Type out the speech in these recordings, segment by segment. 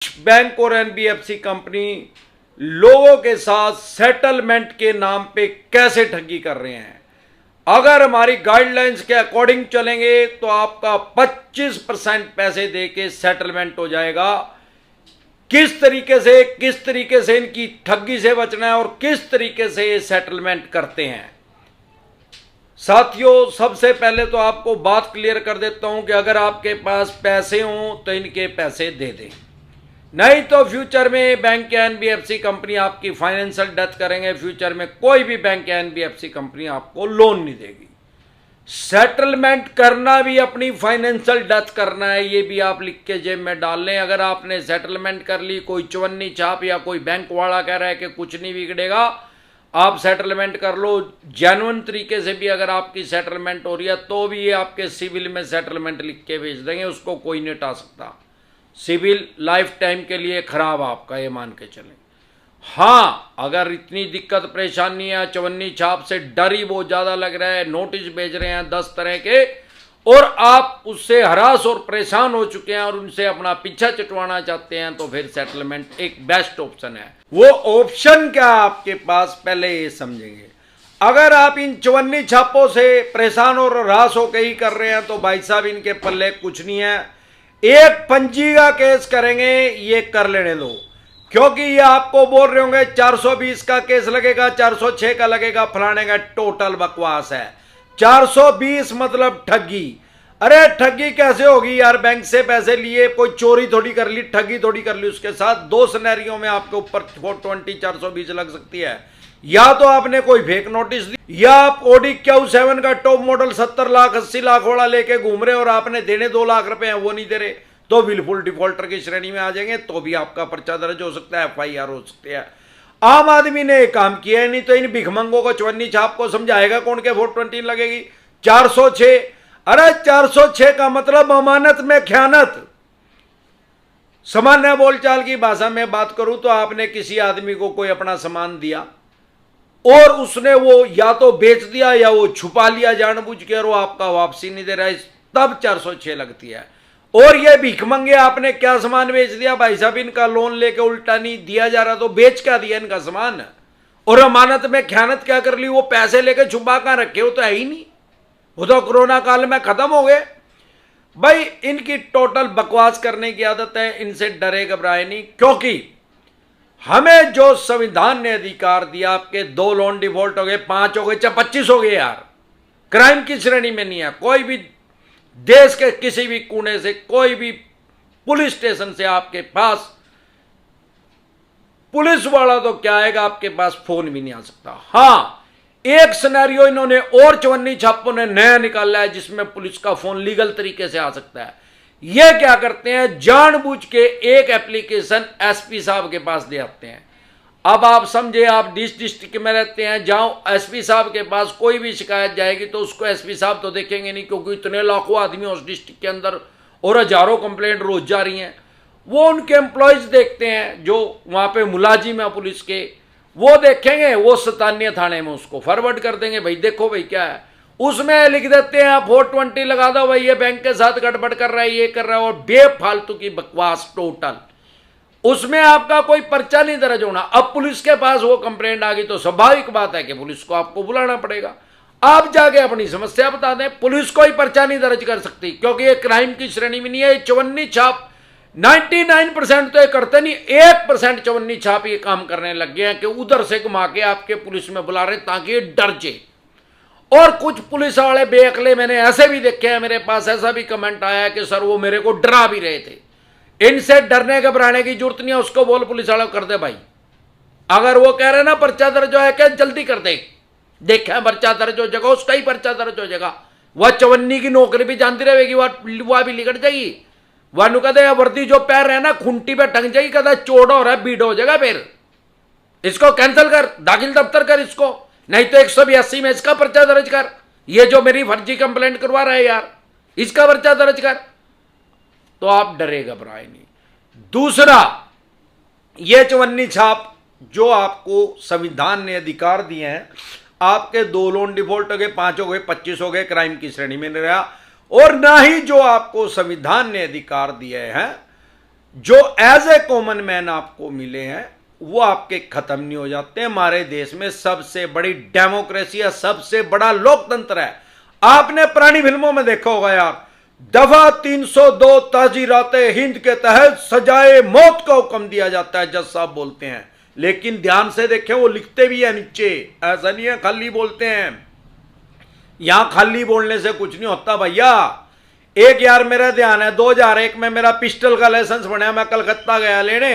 Bank और NBFC company लोगों के साथ सेटलमेंट के नाम पे कैसे ठगी कर रहे हैं। अगर हमारी गाइडलाइंस के अकॉर्डिंग चलेंगे तो आपका 25% पैसे देके सेटलमेंट हो जाएगा। किस तरीके से इनकी ठगी से बचना है और किस तरीके से ये सेटलमेंट करते हैं। साथियों, सबसे पहले तो आपको बात क्लियर कर देता हूं कि अगर आपके पास पैसे हों तो इनके पैसे दे दें, नहीं तो फ्यूचर में बैंक या एनबीएफसी कंपनी आपकी फाइनेंशियल डेथ करेंगे। फ्यूचर में कोई भी बैंक या एनबीएफसी कंपनी आपको लोन नहीं देगी। सेटलमेंट करना भी अपनी फाइनेंशियल डेथ करना है, ये भी आप लिख के जेब में डाल लें। अगर आपने सेटलमेंट कर ली, कोई चवन्नी छाप या कोई बैंक वाला कह रहा है कि कुछ नहीं बिगड़ेगा, आप सेटलमेंट कर लो। जेन्युइन तरीके से भी अगर आपकी सेटलमेंट हो रही है तो भी ये आपके सिविल में सेटलमेंट लिख के भेज देंगे, उसको कोई नहीं हटा सकता। सिविल लाइफ टाइम के लिए खराब आपका, ये मान के चलें। हाँ, अगर इतनी दिक्कत परेशानी है, चवन्नी छाप से डर ही बहुत ज्यादा लग रहा है, नोटिस भेज रहे हैं 10 तरह के, और आप उससे हरास और परेशान हो चुके हैं और उनसे अपना पीछा चटवाना चाहते हैं, तो फिर सेटलमेंट एक बेस्ट ऑप्शन है। वो ऑप्शन क्या आपके पास, पहले ये समझेंगे। अगर आप इन चवन्नी छापों से परेशान और हरास होकर ही कर रहे हैं तो भाई साहब इनके पल्ले कुछ नहीं है। एक पंजी का केस करेंगे, ये कर लेने दो, क्योंकि ये आपको बोल रहे होंगे 420 का केस लगेगा, 406 का लगेगा, फलाने का। टोटल बकवास है। 420 मतलब ठगी। अरे ठगी कैसे होगी यार? बैंक से पैसे लिए, कोई चोरी थोड़ी कर ली, ठगी थोड़ी कर ली उसके साथ। दो सिनेरियो में आपके ऊपर 420 420 लग सकती है। या तो आपने कोई फेक नोटिस दी, या आप ऑडी Q7 का टॉप मॉडल 70 लाख 80 लाख वाला लेके घूम रहे और आपने देने 2 लाख रुपए हैं, वो नहीं दे रहे, तो विलफुल डिफॉल्टर की श्रेणी में आ जाएंगे। तो भी आपका पर्चा दर्ज हो सकता है, FIR हो सकती है। आम आदमी ने एक काम किया है, नहीं तो इन भिखमंगों को चवन्नी छाप को समझाएगा कौन के 420 लगेगी। 406, अरे 406 का मतलब अमानत में खयानत। सामान्य बोलचाल की भाषा में बात करूं तो आपने किसी आदमी को कोई अपना सामान दिया और उसने वो या तो बेच दिया या वो छुपा लिया जानबूझ के, और वो आपका वापसी नहीं दे रहा है, तब 406 लगती है। और ये भिखमंगे, आपने क्या सामान बेच दिया भाई साहब? इनका लोन लेके उल्टा नहीं दिया जा रहा तो बेच क्या दिया इनका सामान? और अमानत में ख्यानत क्या कर ली? वो पैसे लेके छुपा कहां रखे? वो तो है ही नहीं, वो तो कोरोना काल में खत्म हो गए। भाई इनकी टोटल बकवास करने की आदत है, इनसे डरे घबराए नहीं। क्योंकि हमें जो संविधान ने अधिकार दिया, आपके 2 लोन डिफॉल्ट हो गए, 5 हो गए, चाहे 25 हो गए यार, क्राइम की श्रेणी में नहीं है। कोई भी देश के किसी भी कोने से, कोई भी पुलिस स्टेशन से आपके पास पुलिस वाला तो क्या आएगा, आपके पास फोन भी नहीं आ सकता। हां, एक सिनेरियो इन्होंने और चवन्नी छापों ने नया निकाला है जिसमें पुलिस का फोन लीगल तरीके से आ सकता है। ये क्या करते हैं, जानबूझ के एक एप्लीकेशन एसपी साहब के पास दे आते हैं। अब आप समझे, आप डिस्ट्रिक्ट में रहते हैं, जाओ एसपी साहब के पास कोई भी शिकायत जाएगी तो उसको एसपी साहब तो देखेंगे नहीं, क्योंकि इतने लाखों आदमी उस डिस्ट्रिक्ट के अंदर और हजारों कंप्लेंट रोज जा रही हैं। वो उनके एम्प्लॉयज देखते हैं जो वहां पे मुलाजिम है पुलिस के, वो देखेंगे, वो 97 थाने में उसको फॉरवर्ड कर देंगे। भाई देखो भाई क्या है, उसमें लिख देते हैं आप 420 लगा दो भाई, ये बैंक के साथ गड़बड़ कर रहा है, ये कर रहा है, और बेफालतू की बकवास टोटल। उसमें आपका कोई पर्चा नहीं दर्ज होना। अब पुलिस के पास वो कंप्लेंट आ गई तो स्वाभाविक बात है कि पुलिस को आपको बुलाना पड़ेगा, आप जाके अपनी समस्या बता दें। पुलिस कोई पर्चा नहीं दर्ज कर सकती क्योंकि ये क्राइम की श्रेणी में नहीं है। चवन्नी छाप 99% तो ये करते नहीं, 1% चवन्नी छाप ये काम करने लग गए हैं कि उधर से घुमा के आपके पुलिस में बुला रहे ताकि ये डर जाए। और कुछ पुलिस वाले बेअकले मैंने ऐसे भी देखे हैं, मेरे पास ऐसा भी कमेंट आया कि सर वो मेरे को डरा भी रहे थे। इनसे डरने घबराने की जरूरत नहीं है, उसको बोल पुलिस वाले कर दे भाई। अगर वो कह रहे ना पर्चा दर्ज हो, क्या जल्दी कर दे, देखा पर्चा दर्ज हो जाएगा, उसका ही पर्चा दर्ज हो जाएगा। वह चवन्नी की नौकरी भी जानती रहेगी, वह भी लिकट जाएगी। वह नु कहते वर्दी जो पैर रहे ना खूंटी पे टंग जाएगी, कहता चोड़ हो रहा है, बीड हो जाएगा। फिर इसको कैंसिल कर, दाखिल दफ्तर कर इसको, नहीं तो 182 में इसका पर्चा दर्ज कर। ये जो मेरी फर्जी कंप्लेंट करवा रहा है यार, इसका पर्चा दर्ज कर। तो आप डरे घबराए नहीं। दूसरा, ये चवन्नी छाप जो आपको संविधान ने अधिकार दिए हैं, आपके 2 लोन डिफॉल्ट हो गए, 5 हो गए, 25 हो गए, क्राइम की श्रेणी में नहीं रहा। और ना ही जो आपको संविधान ने अधिकार दिए हैं जो एज ए कॉमन मैन आपको मिले हैं वो आपके खत्म नहीं हो जाते। हमारे देश में सबसे बड़ी डेमोक्रेसी है, सबसे बड़ा लोकतंत्र है। आपने पुरानी फिल्मों में देखा होगा यार, दफा 302 ताजीराते हिंद के तहत सजाए मौत का हुक्म दिया जाता है, जज साहब बोलते हैं। लेकिन ध्यान से देखें, वो लिखते भी है नीचे, ऐसा नहीं है खाली बोलते हैं। यहां खाली बोलने से कुछ नहीं होता भैया। एक यार मेरा ध्यान है 2001 में मेरा पिस्टल का लाइसेंस बना, मैं कलकत्ता गया लेने,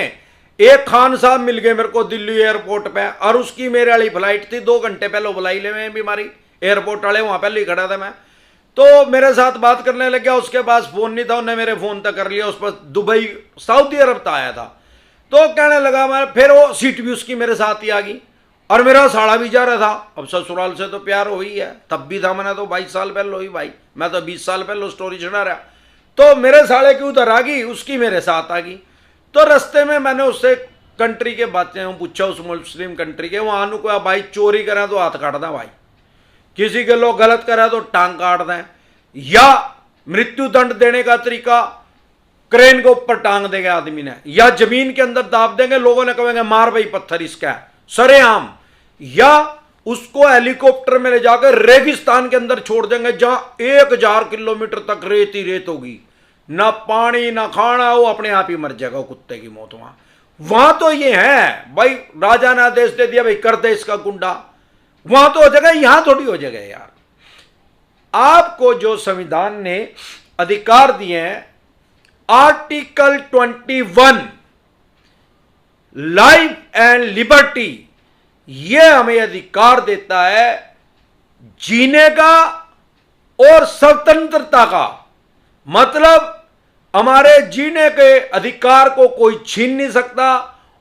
एक खान साहब मिल गए मेरे को दिल्ली एयरपोर्ट पे, और उसकी मेरे वाली फ्लाइट थी 2 घंटे पहले बुलाई ले, मैं बीमारी एयरपोर्ट वाले वहां पहले ही खड़ा था मैं, तो मेरे साथ बात करने लग गया। उसके पास फोन नहीं था, उन्होंने मेरे फोन तक कर लिया, उस पर दुबई सऊदी अरब था आया था, तो कहने लगा मैं, फिर वो सीट भी उसकी मेरे साथ ही आ गई, और मेरा साड़ा भी जा रहा था। अब ससुराल से तो प्यार हो ही है, तब भी था, मैंने तो 22 साल पहले हुई भाई, मैं तो 20 साल पहले स्टोरी सुना रहा। तो मेरे साड़े की उधर आ गई, उसकी मेरे साथ आ गई। तो रास्ते में मैंने उससे कंट्री के बातें पूछा, उस मुस्लिम कंट्री के, वहां को भाई चोरी करें तो हाथ काट दें भाई, किसी के लोग गलत करें तो टांग काट दें, या मृत्यु दंड देने का तरीका क्रेन के ऊपर टांग देंगे आदमी ने, या जमीन के अंदर दाब देंगे, लोगों ने कहेंगे मार भाई पत्थर इसका है सरेआम, या उसको हेलीकॉप्टर में ले जाकर रेगिस्तान के अंदर छोड़ देंगे जहां 1000 किलोमीटर तक रेत ही रेत होगी, ना पानी ना खाना, वो अपने आप ही मर जाएगा, कुत्ते की मौत। वहां तो ये है भाई, राजा ने आदेश दे दिया भाई कर दे इसका गुंडा, वहां तो हो जाएगा, यहां थोड़ी हो जाएगा यार। आपको जो संविधान ने अधिकार दिए हैं, आर्टिकल 21 लाइफ एंड लिबर्टी, यह हमें अधिकार देता है जीने का और स्वतंत्रता का। मतलब हमारे जीने के अधिकार को कोई छीन नहीं सकता,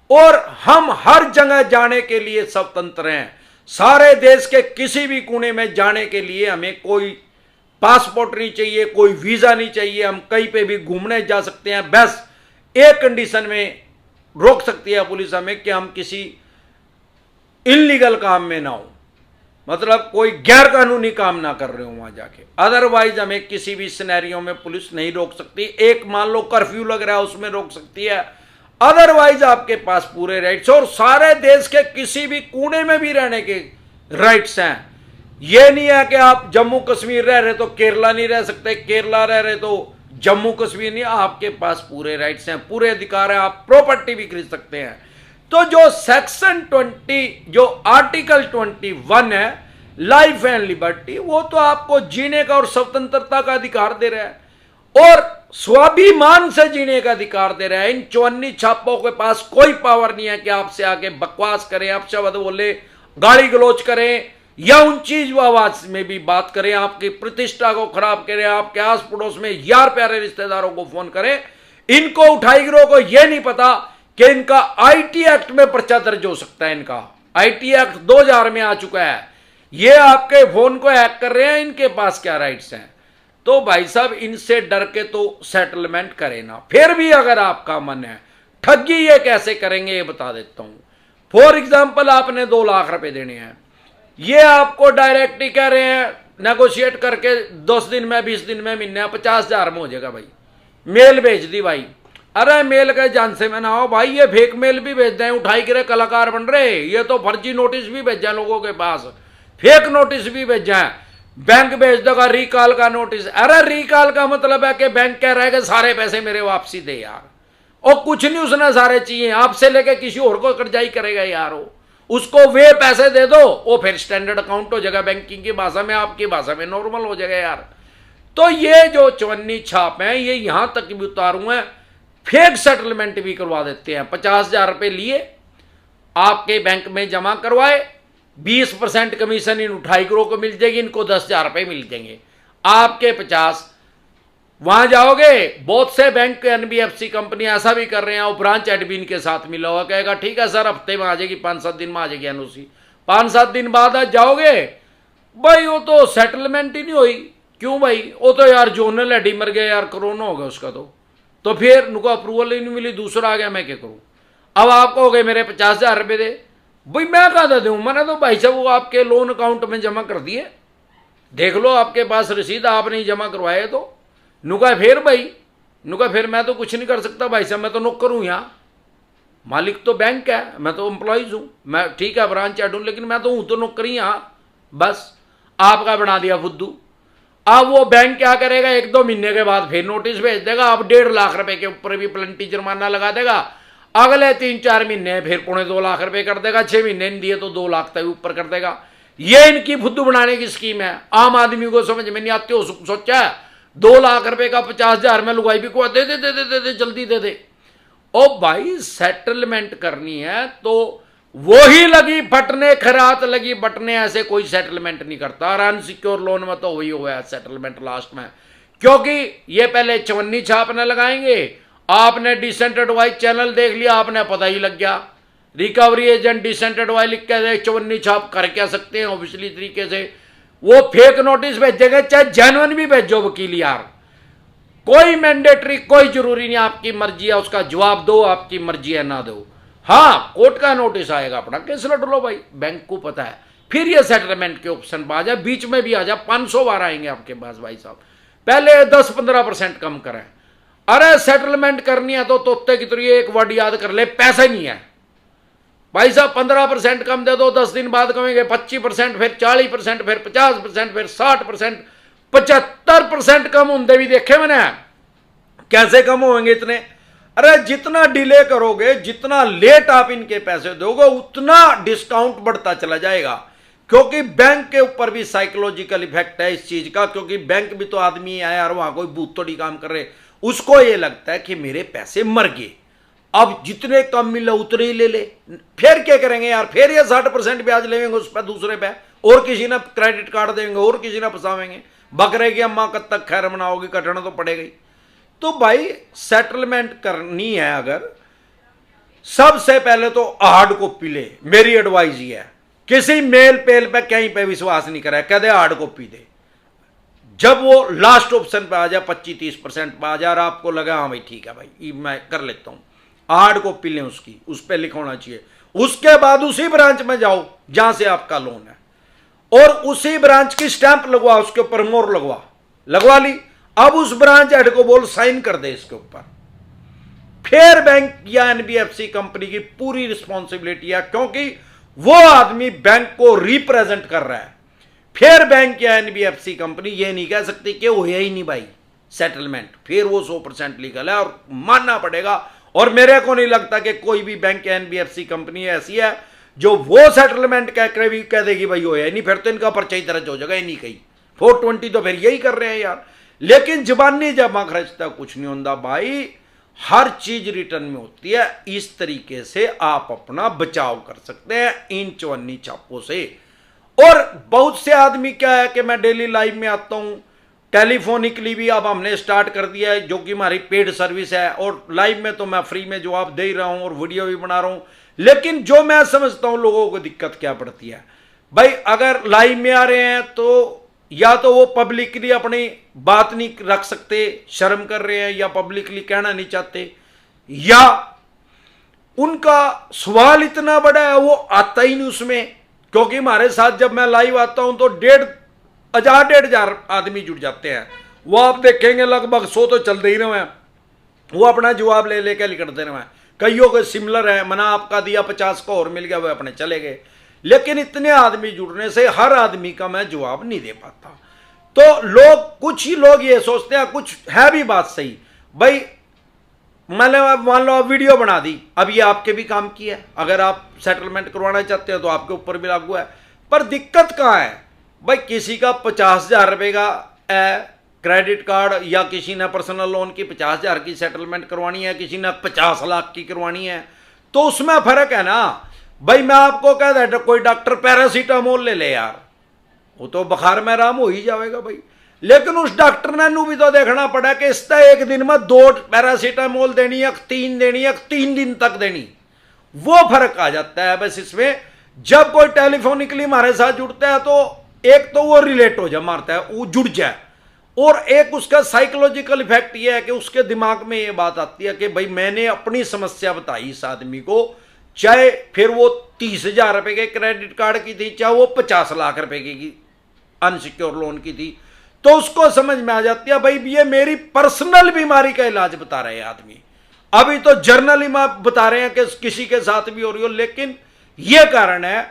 और हम हर जगह जाने के लिए स्वतंत्र हैं। सारे देश के किसी भी कोने में जाने के लिए हमें कोई पासपोर्ट नहीं चाहिए, कोई वीजा नहीं चाहिए, हम कहीं पे भी घूमने जा सकते हैं। बस एक कंडीशन में रोक सकती है पुलिस हमें कि हम किसी इलीगल काम में ना हो, मतलब कोई गैर कानूनी काम ना कर रहे हो वहां जाके, अदरवाइज हमें किसी भी सिनेरियो में पुलिस नहीं रोक सकती। एक मान लो कर्फ्यू लग रहा है उसमें रोक सकती है, अदरवाइज आपके पास पूरे राइट्स, और सारे देश के किसी भी कोने में भी रहने के राइट्स हैं। यह नहीं है कि आप जम्मू कश्मीर रह रहे तो केरला नहीं रह सकते, केरला रह रहे तो जम्मू कश्मीर नहीं, आपके पास पूरे राइट्स हैं, पूरे अधिकार हैं, आप प्रॉपर्टी भी खरीद सकते हैं। तो जो सेक्शन 20 जो आर्टिकल 21 है लाइफ एंड लिबर्टी, वो तो आपको जीने का और स्वतंत्रता का अधिकार दे रहा है, और स्वाभिमान से जीने का अधिकार दे रहा है। इन 54 छापों के पास कोई पावर नहीं है कि आपसे आके बकवास करें, अपशब्द बोले, गाली गलौज करें, या ऊंची आवाज में भी बात करें, आपकी प्रतिष्ठा को खराब करें, आपके आस पड़ोस में यार प्यारे रिश्तेदारों को फोन करें। इनको उठाई गिरोह को यह नहीं पता कि इनका आईटी एक्ट में पर्चा दर्ज हो सकता है। इनका आईटी एक्ट 2000 में आ चुका है, ये आपके फोन को हैक कर रहे हैं, इनके पास क्या राइट्स हैं। तो भाई साहब इनसे डर के तो सेटलमेंट करें ना। फिर भी अगर आपका मन है, ठगी ये कैसे करेंगे ये बता देता हूं। फॉर एग्जाम्पल आपने 2 लाख रुपए देने हैं, ये आपको डायरेक्ट ही कह रहे हैं नेगोशिएट करके 10 दिन में 20 दिन में महीने 50,000 में हो जाएगा भाई, मेल भेज दी भाई। अरे मेल के जान से में ना हो भाई, ये फेक मेल भी भेज दें, उठाई गिरे कलाकार बन रहे, ये तो फर्जी नोटिस भी भेजा लोगों के पास, फेक नोटिस भी भेजा है, बैंक भेज देगा रिकॉल का नोटिस। अरे रिकॉल का मतलब है कि बैंक कह रहा है कि सारे पैसे मेरे वापसी दे यार, और कुछ नहीं उसने सारे चाहिए, आपसे लेके किसी और को कर्जाई करेगा यार, उसको वे पैसे दे दो, वो फिर स्टैंडर्ड अकाउंट हो जाएगा बैंकिंग की भाषा में, आपकी भाषा में नॉर्मल हो जाएगा यार। तो ये जो 54 छाप है, ये यहां तक भी उतारू है, फेक सेटलमेंट भी करवा देते हैं। 50,000 रुपए लिए, आपके बैंक में जमा करवाए, 20% कमीशन इन उठाई गिरोह को मिल जाएगी, इनको 10,000 रुपए मिल जाएंगे, आपके 50। वहां जाओगे, बहुत से बैंक के एनबीएफसी कंपनी ऐसा भी कर रहे हैं, वो ब्रांच एडमिन के साथ मिला हुआ, कहेगा ठीक है सर हफ्ते में आ जाएगी, 5-7 दिन में आ जाएगी एनओसी, 5-7 दिन बाद आज जाओगे भाई, वो तो सेटलमेंट ही नहीं हुई। क्यों भाई, वो तो यार जोनल एडी मर गया यार, कोरोना हो गया उसका, तो फिर उनको अप्रूवल ही नहीं मिली, दूसरा आ गया, मैं क्या करूं। अब आप कहोगे मेरे 50,000 रुपए दे, भाई मैं कहा दूं, मैंने तो भाई साहब वो आपके लोन अकाउंट में जमा कर दिए, देख लो आपके पास रसीद, आप नहीं जमा करवाए तो नुका फिर भाई उन्होंने कहा फिर मैं तो कुछ नहीं कर सकता भाई साहब, मैं तो नौकर हूं यहां, मालिक तो बैंक है, मैं तो एम्प्लॉइज हूं, मैं ठीक है ब्रांच हेड हूं, लेकिन मैं तो हूं तो नौकर ही यहां, बस आपका बना दिया फुद्दू। अब वो बैंक क्या करेगा, 1-2 महीने के बाद फिर नोटिस भेज देगा, अब 1.5 लाख रुपए के ऊपर भी प्लेंटी जुर्माना लगा देगा, अगले 3-4 महीने फिर 2.25 लाख रुपए कर देगा, 6 महीने नहीं दिए तो 2 लाख तक ऊपर कर देगा। ये इनकी फुद्दू बनाने की स्कीम है। आम आदमी को समझ में नहीं आती, हो सोचा है 2 लाख रुपए का 50,000 में लुगाई भी को दे दे दे दे दे दे जल्दी दे दे। ओ भाई सेटलमेंट करनी है तो वो ही लगी फटने, खरात लगी बटने, ऐसे कोई सेटलमेंट नहीं करता। और अनसिक्योर लोन में तो वही हुआ है सेटलमेंट लास्ट में, क्योंकि ये पहले चवन्नी छाप न लगाएंगे, आपने डिसेंट एडवाइस चैनल देख लिया, आपने पता ही लग गया, रिकवरी एजेंट डिसेंट एडवाइस लिख के चवन्नी छाप कर क्या सकते हैं ऑब्वियसली तरीके से, वो फेक नोटिस भेजेंगे, चाहे जेन्युइन भी भेजो वकील यार, कोई मैंडेटरी, कोई जरूरी नहीं, आपकी मर्जी है, उसका जवाब दो, आपकी मर्जी है ना दो। हाँ कोर्ट का नोटिस आएगा, अपना केस लड़ लो भाई, बैंक को पता है। फिर ये सेटलमेंट के ऑप्शन पर आ जाए, बीच में भी आ जाए, 500 बार आएंगे आपके पास भाई साहब, पहले 10-15% कम करें। अरे सेटलमेंट करनी है तो तोते की तरह एक वर्ड याद कर ले, पैसा नहीं है भाई साहब, 15% कम दे दो, 10 दिन बाद कमेंगे 25%, फिर 40%, फिर 50%, फिर 60%, 75% कम होंगे भी देखे मैंने, कैसे कम होंगे इतने। अरे जितना डिले करोगे, जितना लेट आप इनके पैसे दोगे, उतना डिस्काउंट बढ़ता चला जाएगा, क्योंकि बैंक के ऊपर भी साइकोलॉजिकल इफेक्ट है इस चीज का, क्योंकि बैंक भी तो आदमी है यार, वहां कोई भूत थोड़ी काम कर रहे, उसको ये लगता है कि मेरे पैसे मर गए, अब जितने कम मिले उतने ही ले ले, फिर क्या करेंगे यार, फिर ये 60% ब्याज लेंगे उस पर, दूसरे पे, और किसी ने क्रेडिट कार्ड देंगे, और किसी ने फंसावेंगे, बकरे की अम्मा कब तक खैर मनाओगी, कटना तो पड़ेगा ही। तो भाई सेटलमेंट करनी है अगर, सबसे पहले तो हार्ड कॉपी ले, मेरी एडवाइस ये है, किसी मेल पेल पे कहीं पे विश्वास नहीं करे, कह दे हार्ड कॉपी दे, जब वो लास्ट ऑप्शन पे आ जाए 25-30% पे आ जाए, आपको लगा हाँ भाई ठीक है भाई मैं कर लेता हूं, हार्ड कॉपी लें उसकी, उस पर लिखा होना चाहिए। उसके बाद उसी ब्रांच में जाओ जहां से आपका लोन है, और उसी ब्रांच की स्टैंप लगवा, उसके ऊपर मोहर लगवा ली, अब उस ब्रांच हेड को बोल साइन कर दे इसके ऊपर, फिर बैंक या एनबीएफसी कंपनी की पूरी रिस्पॉन्सिबिलिटी है, क्योंकि वो आदमी बैंक को रिप्रेजेंट कर रहा है। फिर बैंक या एनबीएफसी कंपनी ये नहीं कह सकती कि हो ही नहीं भाई सेटलमेंट, फिर वो 100% लीगल है और मानना पड़ेगा। और मेरे को नहीं लगता कि कोई भी बैंक या एनबीएफसी कंपनी ऐसी है जो वो सेटलमेंट कह देगी भाई हो नहीं, फिर तो इनका पर्चा ही दर्ज हो जाएगा, नहीं कहीं 420 तो फिर यही कर रहे हैं यार। लेकिन जबानी जमा खर्चता कुछ नहीं होता भाई, हर चीज रिटर्न में होती है। इस तरीके से आप अपना बचाव कर सकते हैं इन चवन्नी छापों से। और बहुत से आदमी क्या है कि मैं डेली लाइव में आता हूं, टेलीफोनिकली भी अब हमने स्टार्ट कर दिया है, जो कि हमारी पेड सर्विस है, और लाइव में तो मैं फ्री में जवाब दे ही रहा हूं और वीडियो भी बना रहा हूं। लेकिन जो मैं समझता हूं लोगों को दिक्कत क्या पड़ती है भाई, अगर लाइव में आ रहे हैं तो या तो वो पब्लिकली अपनी बात नहीं रख सकते, शर्म कर रहे हैं, या पब्लिकली कहना नहीं चाहते, या उनका सवाल इतना बड़ा है वो आता ही नहीं उसमें। क्योंकि हमारे साथ जब मैं लाइव आता हूं तो 1,500 आदमी जुड़ जाते हैं, वो आप देखेंगे लगभग 100 तो चलते ही रहे हैं, वो अपना जवाब ले लेकर निकलते रहे हैं। कईयों के सिमिलर है, मना आपका दिया 50 का और मिल गया, वो अपने चले गए। लेकिन इतने आदमी जुड़ने से हर आदमी का मैं जवाब नहीं दे पाता। तो लोग, कुछ ही लोग ये सोचते हैं, कुछ है भी बात सही भाई, मान लो आप वीडियो बना दी, अब ये आपके भी काम की है, अगर आप सेटलमेंट करवाना चाहते हो तो आपके ऊपर भी लागू है। पर दिक्कत कहाँ है भाई, किसी का 50,000 रुपए का क्रेडिट कार्ड, या किसी ने पर्सनल लोन की 50,000 की सेटलमेंट करवानी है, किसी ने 50 लाख की करवानी है, तो उसमें फर्क है ना भाई। मैं आपको कह दे कोई डॉक्टर पैरासीटामोल ले ले यार, वो तो बुखार में आराम हो ही जाएगा भाई, लेकिन उस डॉक्टर ने भी तो देखना पड़ा कि इसका एक दिन में 2 पैरासीटामोल देनी है, 3 देनी है, 3 दिन तक देनी, वो फर्क आ जाता है बस इसमें। जब कोई टेलीफोनिकली हमारे साथ जुड़ता है तो एक तो वो रिलेट हो जाए, मारता है, वो जुड़ जाए, और एक उसका साइकोलॉजिकल इफेक्ट ये है कि उसके दिमाग में ये बात आती है कि भाई मैंने अपनी समस्या बताई इस आदमी को, चाहे फिर वो 30,000 रुपए के क्रेडिट कार्ड की थी, चाहे वो 50 लाख रुपए की अनसिक्योर लोन की थी, तो उसको समझ में आ जाती है भाई ये मेरी पर्सनल बीमारी का इलाज बता रहे हैं आदमी, अभी तो जर्नली बता रहे हैं कि किसी के साथ भी हो रही हो। लेकिन यह कारण है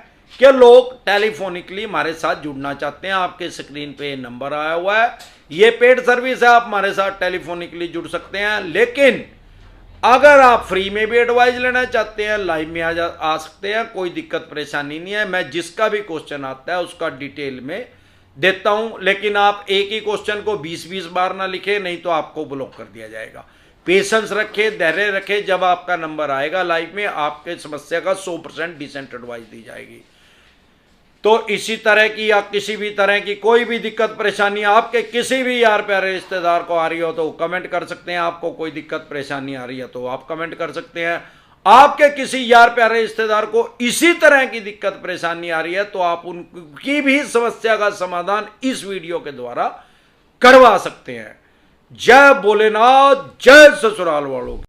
कि लोग टेलीफोनिकली हमारे साथ जुड़ना चाहते हैं। आपके स्क्रीन पे नंबर आया हुआ है, ये पेड सर्विस है, आप हमारे साथ टेलीफोनिकली जुड़ सकते हैं। लेकिन अगर आप फ्री में भी एडवाइस लेना चाहते हैं, लाइव में आ सकते हैं, कोई दिक्कत परेशानी नहीं है। मैं जिसका भी क्वेश्चन आता है उसका डिटेल में देता हूं, लेकिन आप एक ही क्वेश्चन को 20-20 बार ना लिखे, नहीं तो आपको ब्लॉक कर दिया जाएगा। पेशेंस रखे, धैर्य रखे, जब आपका नंबर आएगा लाइव में आपके समस्या का 100% डिसेंट एडवाइस दी जाएगी। तो इसी तरह की या किसी भी तरह की कोई भी दिक्कत परेशानी आपके किसी भी यार प्यारे रिश्तेदार को आ रही हो तो कमेंट कर सकते हैं। आपको कोई दिक्कत परेशानी आ रही है तो आप कमेंट कर सकते हैं। आपके किसी यार प्यारे रिश्तेदार को इसी तरह की दिक्कत परेशानी आ रही है तो आप उनकी भी समस्या का समाधान इस वीडियो के द्वारा करवा सकते हैं। जय भोलेनाथ, जय ससुराल वालों।